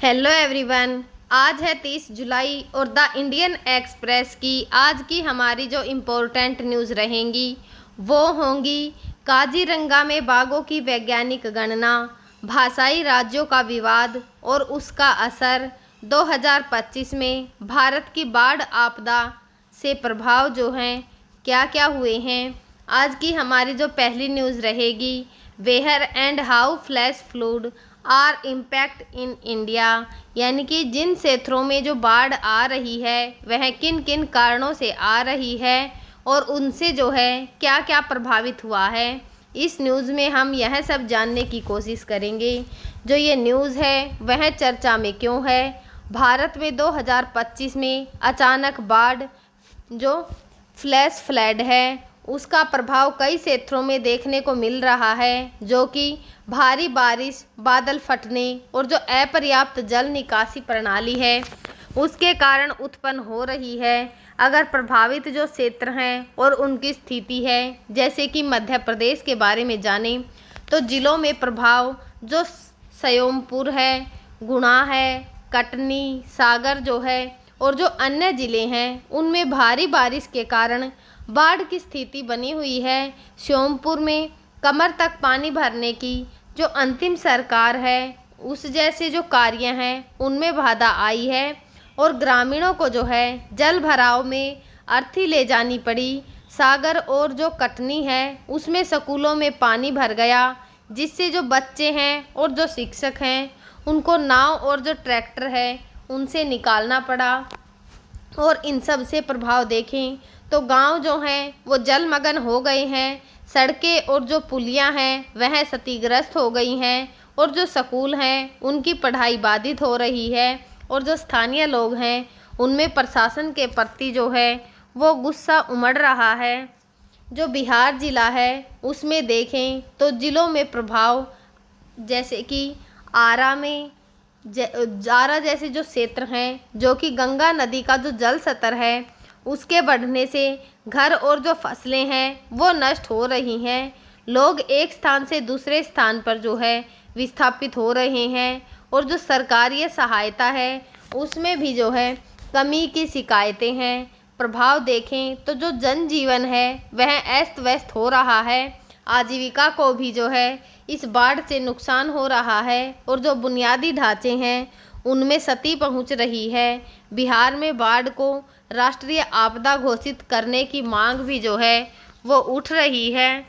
Hello everyone. आज है 30 जुलाई और द इंडियन एक्सप्रेस की आज की हमारी जो इम्पोर्टेंट न्यूज़ रहेंगी वो होंगी काजीरंगा में बाघों की वैज्ञानिक गणना, भाषाई राज्यों का विवाद और उसका असर, 2025 में भारत की बाढ़ आपदा से प्रभाव जो हैं क्या क्या हुए हैं। आज की हमारी जो पहली न्यूज़ रहेगी, where and how flash flood are impact in India, यानी कि जिन क्षेत्रों में जो बाढ़ आ रही है वह किन किन कारणों से आ रही है और उनसे जो है क्या क्या प्रभावित हुआ है। इस न्यूज़ में हम यह सब जानने की कोशिश करेंगे। जो ये न्यूज़ है वह चर्चा में क्यों है, भारत में 2025 में अचानक बाढ़ जो फ्लैश फ्लड है उसका प्रभाव कई क्षेत्रों में देखने को मिल रहा है, जो कि भारी बारिश, बादल फटने और जो अपर्याप्त जल निकासी प्रणाली है उसके कारण उत्पन्न हो रही है। अगर प्रभावित जो क्षेत्र हैं और उनकी स्थिति है, जैसे कि मध्य प्रदेश के बारे में जानें तो जिलों में प्रभाव जो श्योपुर है, गुना है, कटनी, सागर जो है और जो अन्य ज़िले हैं उनमें भारी बारिश के कारण बाढ़ की स्थिति बनी हुई है। श्योपुर में कमर तक पानी भरने की जो अंतिम सरकार है उस जैसे जो कार्य हैं उनमें बाधा आई है और ग्रामीणों को जो है जल भराव में अर्थी ले जानी पड़ी। सागर और जो कटनी है उसमें स्कूलों में पानी भर गया, जिससे जो बच्चे हैं और जो शिक्षक हैं उनको नाव और जो ट्रैक्टर है उनसे निकालना पड़ा। और इन सब से प्रभाव देखें तो गांव जो हैं वो जलमग्न हो गए हैं, सड़कें और जो पुलियां हैं वह क्षतिग्रस्त हो गई हैं और जो स्कूल हैं उनकी पढ़ाई बाधित हो रही है और जो स्थानीय लोग हैं उनमें प्रशासन के प्रति जो है वो गुस्सा उमड़ रहा है। जो बिहार ज़िला है उसमें देखें तो ज़िलों में प्रभाव जैसे कि आरा में जारा जैसे जो क्षेत्र हैं, जो कि गंगा नदी का जो जल स्तर है उसके बढ़ने से घर और जो फसलें हैं वो नष्ट हो रही हैं। लोग एक स्थान से दूसरे स्थान पर जो है विस्थापित हो रहे हैं और जो सरकारी सहायता है उसमें भी जो है कमी की शिकायतें हैं। प्रभाव देखें तो जो जनजीवन है वह अस्त व्यस्त हो रहा है, आजीविका को भी जो है इस बाढ़ से नुकसान हो रहा है और जो बुनियादी ढांचे हैं उनमें क्षति पहुंच रही है। बिहार में बाढ़ को राष्ट्रीय आपदा घोषित करने की मांग भी जो है वो उठ रही है।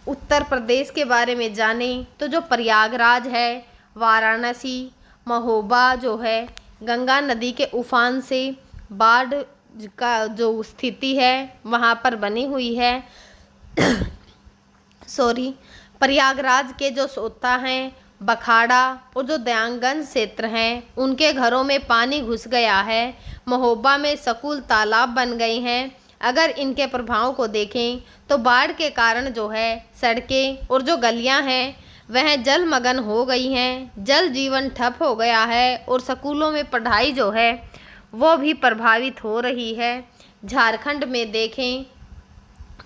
उत्तर प्रदेश के बारे में जानें तो जो प्रयागराज है, वाराणसी, महोबा जो है गंगा नदी के उफान से बाढ़ का जो स्थिति है वहाँ पर बनी हुई है। प्रयागराज के जो सोता हैं, बखाड़ा और जो दयांगन क्षेत्र हैं उनके घरों में पानी घुस गया है। महोबा में स्कूल तालाब बन गए हैं। अगर इनके प्रभाव को देखें तो बाढ़ के कारण जो है सड़कें और जो गलियां हैं वह जलमग्न हो गई हैं, जल जीवन ठप हो गया है और स्कूलों में पढ़ाई जो है वो भी प्रभावित हो रही है। झारखंड में देखें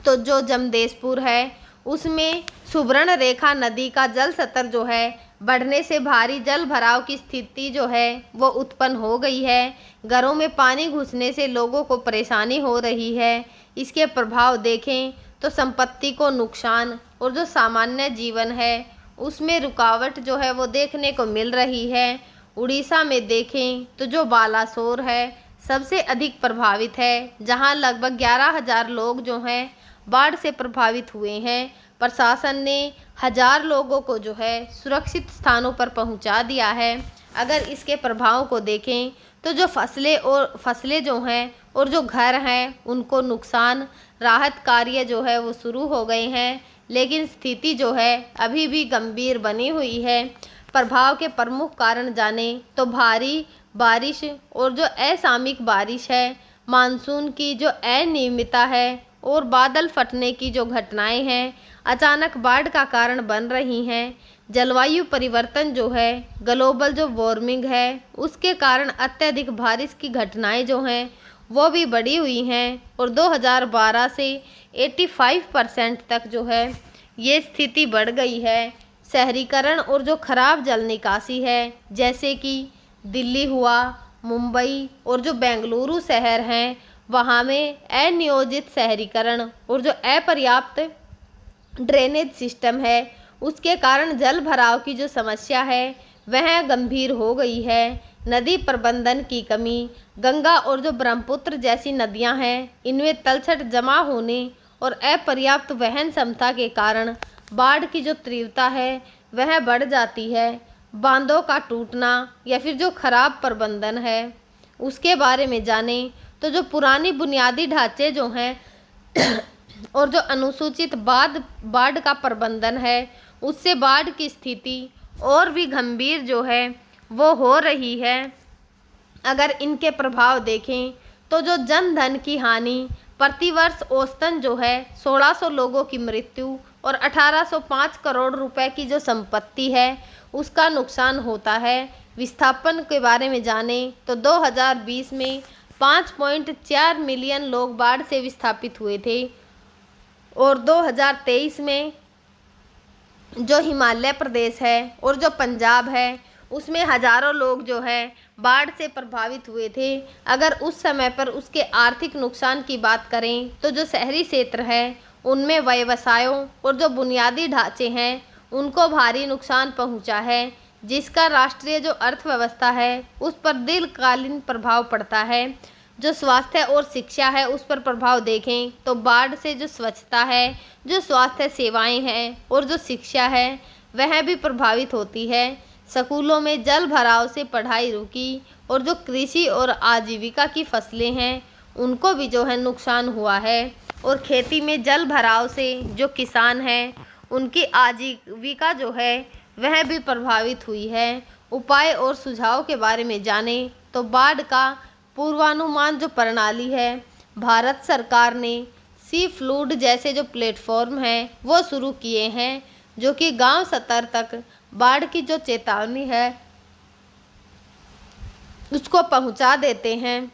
तो जो जमशेदपुर है उसमें सुवर्ण रेखा नदी का जल स्तर जो है बढ़ने से भारी जल भराव की स्थिति जो है वो उत्पन्न हो गई है। घरों में पानी घुसने से लोगों को परेशानी हो रही है। इसके प्रभाव देखें तो संपत्ति को नुकसान और जो सामान्य जीवन है उसमें रुकावट जो है वो देखने को मिल रही है। उड़ीसा में देखें तो जो बालासोर है सबसे अधिक प्रभावित है, जहां लगभग 11,000 लोग जो हैं बाढ़ से प्रभावित हुए हैं। प्रशासन ने 1,000 लोगों को जो है सुरक्षित स्थानों पर पहुंचा दिया है। अगर इसके प्रभाव को देखें तो जो फसलें जो हैं और जो घर हैं उनको नुकसान, राहत कार्य जो है वो शुरू हो गए हैं, लेकिन स्थिति जो है अभी भी गंभीर बनी हुई है। प्रभाव के प्रमुख कारण जानें तो भारी बारिश और जो असामयिक बारिश है, मानसून की जो अनियमितता है और बादल फटने की जो घटनाएं हैं अचानक बाढ़ का कारण बन रही हैं। जलवायु परिवर्तन जो है, ग्लोबल जो वार्मिंग है उसके कारण अत्यधिक बारिश की घटनाएं जो हैं वो भी बढ़ी हुई हैं और 2012 से 85% तक जो है ये स्थिति बढ़ गई है। शहरीकरण और जो खराब जल निकासी है, जैसे कि दिल्ली हुआ, मुंबई और जो बेंगलुरु शहर हैं, वहाँ में अनियोजित शहरीकरण और जो अपर्याप्त ड्रेनेज सिस्टम है, उसके कारण जल भराव की जो समस्या है वह गंभीर हो गई है। नदी प्रबंधन की कमी, गंगा और जो ब्रह्मपुत्र जैसी नदियां हैं, इनमें तलछट जमा होने और अपर्याप्त वहन क्षमता के कारण बाढ़ की जो तीव्रता है वह बढ़ जाती है। बांधों का टूटना या फिर जो खराब प्रबंधन है उसके बारे में जानें तो जो पुरानी बुनियादी ढांचे जो हैं और जो अनुसूचित बाढ़ का प्रबंधन है, उससे बाढ़ की स्थिति और भी गंभीर जो है वो हो रही है। अगर इनके प्रभाव देखें तो जो जन धन की हानि, प्रतिवर्ष औसतन जो है 1600 लोगों की मृत्यु और 1805 करोड़ रुपए की जो संपत्ति है उसका नुकसान होता है। विस्थापन के बारे में जानें तो 2020 में 5.4 मिलियन लोग बाढ़ से विस्थापित हुए थे और 2023 में जो हिमालय प्रदेश है और जो पंजाब है उसमें हजारों लोग जो है बाढ़ से प्रभावित हुए थे। अगर उस समय पर उसके आर्थिक नुकसान की बात करें तो जो शहरी क्षेत्र है उनमें व्यवसायों और जो बुनियादी ढांचे हैं उनको भारी नुकसान पहुंचा है, जिसका राष्ट्रीय जो अर्थव्यवस्था है उस पर दीर्घकालीन प्रभाव पड़ता है। जो स्वास्थ्य और शिक्षा है उस पर प्रभाव देखें तो बाढ़ से जो स्वच्छता है, जो स्वास्थ्य सेवाएं हैं और जो शिक्षा है वह भी प्रभावित होती है। स्कूलों में जल भराव से पढ़ाई रुकी और जो कृषि और आजीविका की फसलें हैं उनको भी जो है नुकसान हुआ है और खेती में जल भराव से जो किसान हैं उनकी आजीविका जो है वह भी प्रभावित हुई है। उपाय और सुझाव के बारे में जानें तो बाढ़ का पूर्वानुमान जो प्रणाली है, भारत सरकार ने सी फ्लूड जैसे जो प्लेटफॉर्म हैं वो शुरू किए हैं, जो कि गांव स्तर तक बाढ़ की जो चेतावनी है उसको पहुंचा देते हैं।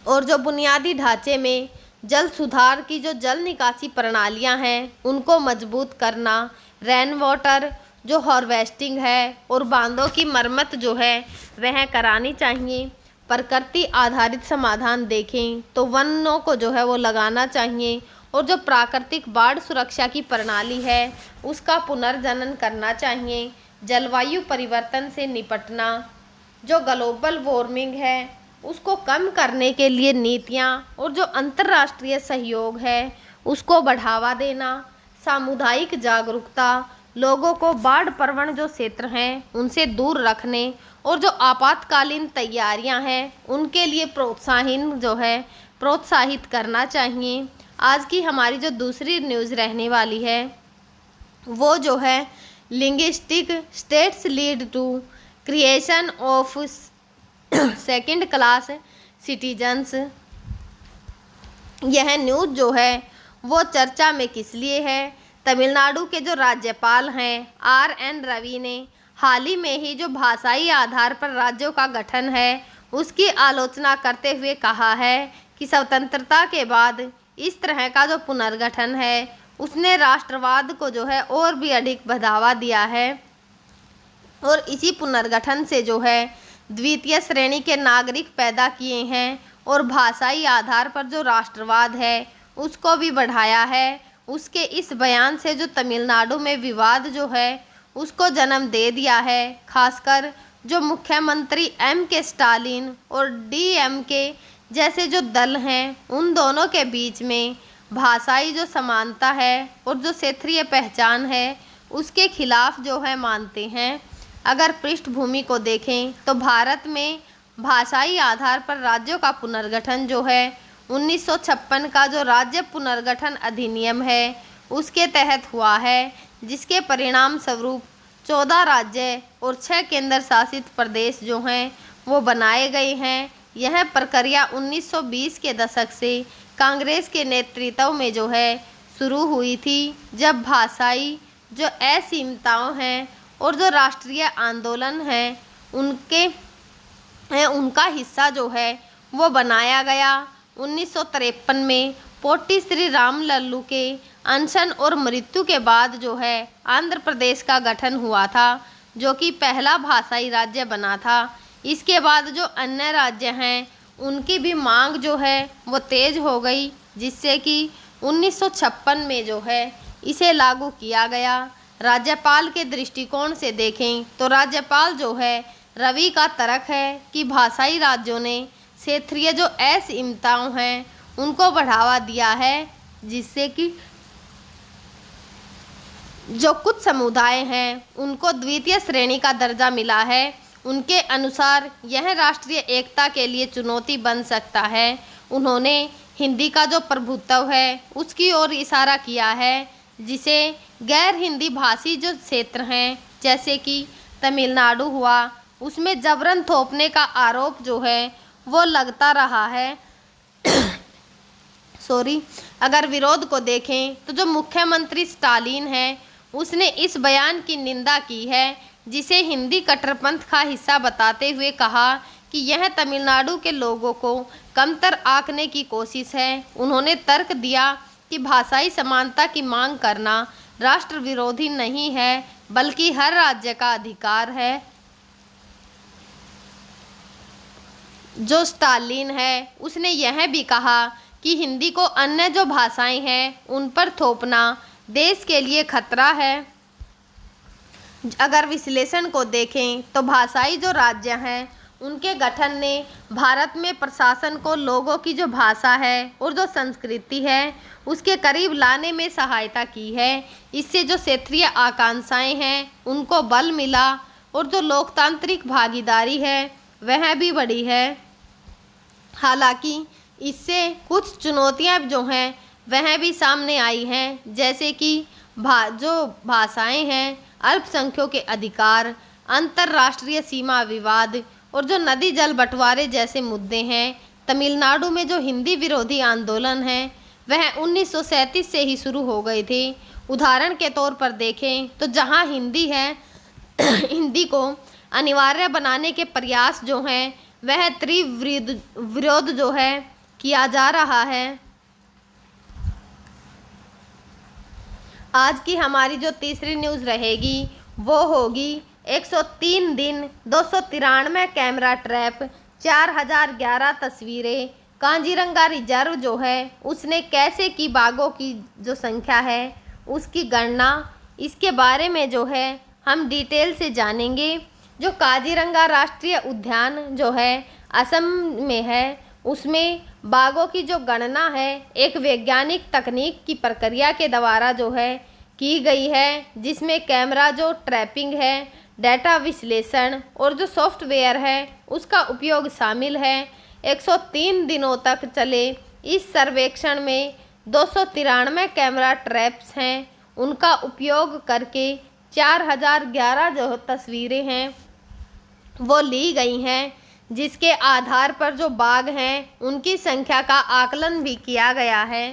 और जो बुनियादी ढांचे में जल सुधार की जो जल निकासी प्रणालियां हैं उनको मजबूत करना, रेन वाटर जो हार्वेस्टिंग है और बांधों की मरम्मत जो है वह करानी चाहिए। प्रकृति आधारित समाधान देखें तो वनों को जो है वो लगाना चाहिए और जो प्राकृतिक बाढ़ सुरक्षा की प्रणाली है उसका पुनर्जनन करना चाहिए। जलवायु परिवर्तन से निपटना, जो ग्लोबल वार्मिंग है उसको कम करने के लिए नीतियाँ और जो अंतर्राष्ट्रीय सहयोग है उसको बढ़ावा देना। सामुदायिक जागरूकता, लोगों को बाढ़ प्रवण जो क्षेत्र हैं उनसे दूर रखने और जो आपातकालीन तैयारियां हैं उनके लिए प्रोत्साहित करना चाहिए। आज की हमारी जो दूसरी न्यूज़ रहने वाली है वो जो है linguistic states lead to creation of second class citizens. यह न्यूज़ जो है वो चर्चा में किस लिए है? तमिलनाडु के जो राज्यपाल हैं RN रवि ने हाल ही में ही जो भाषाई आधार पर राज्यों का गठन है उसकी आलोचना करते हुए कहा है कि स्वतंत्रता के बाद इस तरह का जो पुनर्गठन है उसने राष्ट्रवाद को जो है और भी अधिक बढ़ावा दिया है और इसी पुनर्गठन से जो है द्वितीय श्रेणी के नागरिक पैदा किए हैं और भाषाई आधार पर जो राष्ट्रवाद है उसको भी बढ़ाया है। उसके इस बयान से जो तमिलनाडु में विवाद जो है उसको जन्म दे दिया है। खासकर जो मुख्यमंत्री MK स्टालिन और DMK जैसे जो दल हैं उन दोनों के बीच में भाषाई जो समानता है और जो क्षेत्रीय पहचान है उसके खिलाफ जो है मानते हैं। अगर पृष्ठभूमि को देखें तो भारत में भाषाई आधार पर राज्यों का पुनर्गठन जो है 1956 का जो राज्य पुनर्गठन अधिनियम है उसके तहत हुआ है, जिसके परिणाम स्वरूप 14 राज्य और 6 केंद्र शासित प्रदेश जो हैं वो बनाए गए हैं। यह प्रक्रिया 1920 के दशक से कांग्रेस के नेतृत्व में जो है शुरू हुई थी, जब भाषाई जो असीमताओं हैं और जो राष्ट्रीय आंदोलन हैं उनका हिस्सा जो है वो बनाया गया। 1953 में पोटी श्री राम लल्लू के अनशन और मृत्यु के बाद जो है आंध्र प्रदेश का गठन हुआ था, जो कि पहला भाषाई राज्य बना था। इसके बाद जो अन्य राज्य हैं उनकी भी मांग जो है वो तेज हो गई, जिससे कि 1956 में जो है इसे लागू किया गया। राज्यपाल के दृष्टिकोण से देखें तो राज्यपाल जो है रवि का तर्क है कि भाषाई राज्यों ने क्षेत्रीय जो असीमताओं हैं उनको बढ़ावा दिया है, जिससे कि जो कुछ समुदाय हैं उनको द्वितीय श्रेणी का दर्जा मिला है। उनके अनुसार यह राष्ट्रीय एकता के लिए चुनौती बन सकता है। उन्होंने हिंदी का जो प्रभुत्व है उसकी ओर इशारा किया है, जिसे गैर हिंदी भाषी जो क्षेत्र हैं जैसे कि तमिलनाडु हुआ, उसमें जबरन थोपने का आरोप जो है वो लगता रहा है। अगर विरोध को देखें तो जो मुख्यमंत्री स्टालिन है उसने इस बयान की निंदा की है, जिसे हिंदी कट्टरपंथ का हिस्सा बताते हुए कहा कि यह तमिलनाडु के लोगों को कमतर आंकने की कोशिश है। उन्होंने तर्क दिया कि भाषाई समानता की मांग करना राष्ट्र विरोधी नहीं है, बल्कि हर राज्य का अधिकार है। जो स्टालिन है उसने यह भी कहा कि हिंदी को अन्य जो भाषाएं हैं उन पर थोपना देश के लिए खतरा है। अगर विश्लेषण को देखें तो भाषाई जो राज्य हैं उनके गठन ने भारत में प्रशासन को लोगों की जो भाषा है और जो संस्कृति है उसके करीब लाने में सहायता की है। इससे जो क्षेत्रीय आकांक्षाएं हैं उनको बल मिला और जो लोकतांत्रिक भागीदारी है वह भी बढ़ी है। हालांकि इससे कुछ चुनौतियां जो हैं वह भी सामने आई हैं, जैसे कि जो भाषाएं हैं, अल्पसंख्यकों के अधिकार, अंतर्राष्ट्रीय सीमा विवाद और जो नदी जल बंटवारे जैसे मुद्दे हैं। तमिलनाडु में जो हिंदी विरोधी आंदोलन है वह 1937 से ही शुरू हो गए थे। उदाहरण के तौर पर देखें तो जहां हिंदी है हिंदी को अनिवार्य बनाने के प्रयास जो हैं वह तीव्र विरोध जो है किया जा रहा है। आज की हमारी जो तीसरी न्यूज़ रहेगी वो होगी 103 दिन 293 कैमरा ट्रैप 4011 तस्वीरें। काजीरंगा रिजर्व जो है उसने कैसे की बाघों की जो संख्या है उसकी गणना, इसके बारे में जो है हम डिटेल से जानेंगे। जो काजीरंगा राष्ट्रीय उद्यान जो है असम में है, उसमें बाघों की जो गणना है एक वैज्ञानिक तकनीक की प्रक्रिया के द्वारा जो है की गई है, जिसमें कैमरा जो ट्रैपिंग है, डेटा विश्लेषण और जो सॉफ्टवेयर है उसका उपयोग शामिल है। 103 दिनों तक चले इस सर्वेक्षण में 293 कैमरा ट्रैप्स हैं, उनका उपयोग करके 4011 जो तस्वीरें हैं वो ली गई हैं, जिसके आधार पर जो बाघ हैं उनकी संख्या का आकलन भी किया गया है।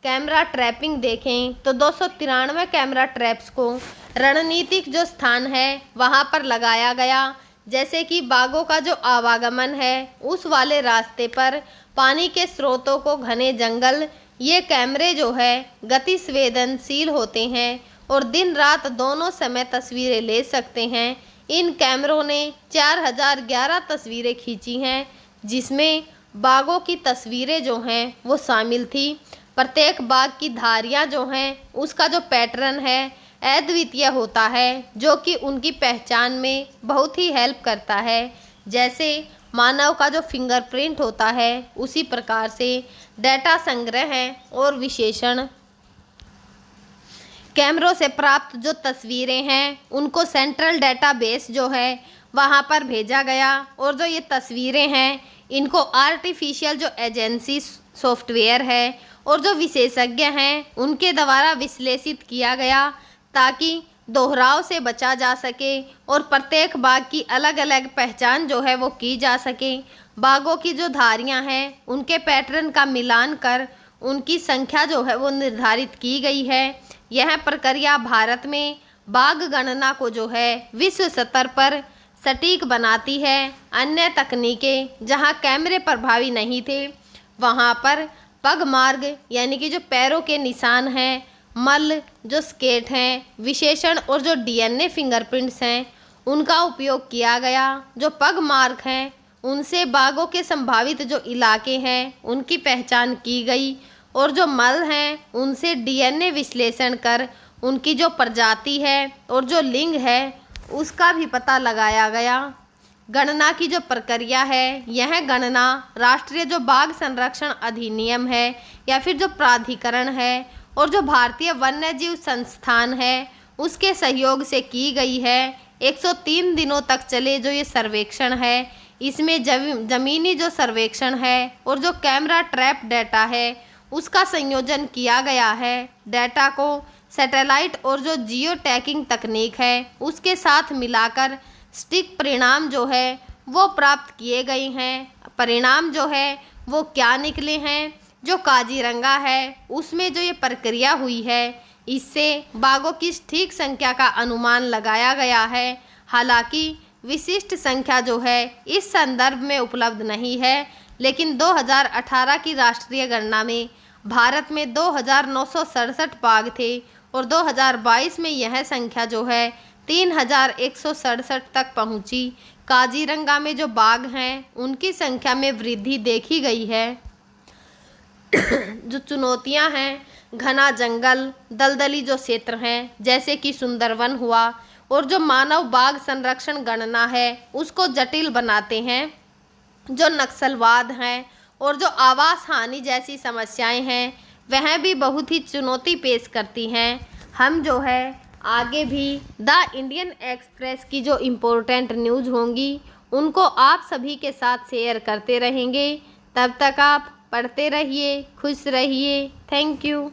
कैमरा ट्रैपिंग देखें तो 293 कैमरा ट्रैप्स को रणनीतिक जो स्थान है वहां पर लगाया गया, जैसे कि बाघों का जो आवागमन है उस वाले रास्ते पर, पानी के स्रोतों को घने जंगल। ये कैमरे जो है गति संवेदनशील होते हैं और दिन रात दोनों समय तस्वीरें ले सकते हैं। इन कैमरों ने 4011 तस्वीरें खींची हैं, जिसमें बाघों की तस्वीरें जो हैं वो शामिल थी। प्रत्येक बाघ की धारियां जो हैं उसका जो पैटर्न है अद्वितीय होता है, जो कि उनकी पहचान में बहुत ही हेल्प करता है। जैसे मानव का जो फिंगरप्रिंट होता है उसी प्रकार से डेटा संग्रह है और विश्लेषण। कैमरों से प्राप्त जो तस्वीरें हैं उनको सेंट्रल डेटाबेस जो है वहां पर भेजा गया, और जो ये तस्वीरें हैं इनको आर्टिफिशियल जो एजेंसी सॉफ्टवेयर है और जो विशेषज्ञ हैं उनके द्वारा विश्लेषित किया गया, ताकि दोहराव से बचा जा सके और प्रत्येक बाघ की अलग अलग पहचान जो है वो की जा सके। बाघों की जो धारियां हैं उनके पैटर्न का मिलान कर उनकी संख्या जो है वो निर्धारित की गई है। यह प्रक्रिया भारत में बाघ गणना को जो है विश्व स्तर पर सटीक बनाती है। अन्य तकनीकें जहां कैमरे प्रभावी नहीं थे वहां पर पग मार्ग यानी कि जो पैरों के निशान हैं मल, जो स्केट हैं, विशेषण और जो डीएनए फिंगरप्रिंट्स हैं उनका उपयोग किया गया। जो पग मार्क हैं उनसे बाघों के संभावित जो इलाके हैं उनकी पहचान की गई और जो मल हैं उनसे डीएनए विश्लेषण कर उनकी जो प्रजाति है और जो लिंग है उसका भी पता लगाया गया। गणना की जो प्रक्रिया है, यह गणना राष्ट्रीय जो बाघ संरक्षण अधिनियम है या फिर जो प्राधिकरण है और जो भारतीय वन्यजीव संस्थान है उसके सहयोग से की गई है। 103 दिनों तक चले जो ये सर्वेक्षण है, इसमें जमीनी जो सर्वेक्षण है और जो कैमरा ट्रैप डेटा है उसका संयोजन किया गया है। डेटा को सैटेलाइट और जो जियो टैगिंग तकनीक है उसके साथ मिलाकर सटीक परिणाम जो है वो प्राप्त किए गए हैं। परिणाम जो है वो क्या निकले हैं, जो काजीरंगा है उसमें जो ये प्रक्रिया हुई है इससे बाघों की ठीक संख्या का अनुमान लगाया गया है। हालांकि विशिष्ट संख्या जो है इस संदर्भ में उपलब्ध नहीं है, लेकिन 2018 की राष्ट्रीय गणना में भारत में 2967 बाघ थे और 2022 में यह संख्या जो है 3167 तक पहुंची। काजीरंगा में जो बाघ हैं उनकी संख्या में वृद्धि देखी गई है। जो चुनौतियां हैं, घना जंगल, दलदली जो क्षेत्र हैं जैसे कि सुंदरवन हुआ और जो मानव बाघ संरक्षण गणना है उसको जटिल बनाते हैं। जो नक्सलवाद हैं और जो आवास हानि जैसी समस्याएं हैं वह भी बहुत ही चुनौती पेश करती हैं। हम जो है आगे भी द इंडियन एक्सप्रेस की जो इम्पोर्टेंट न्यूज़ होंगी उनको आप सभी के साथ शेयर करते रहेंगे। तब तक आप पढ़ते रहिए, खुश रहिए। Thank you.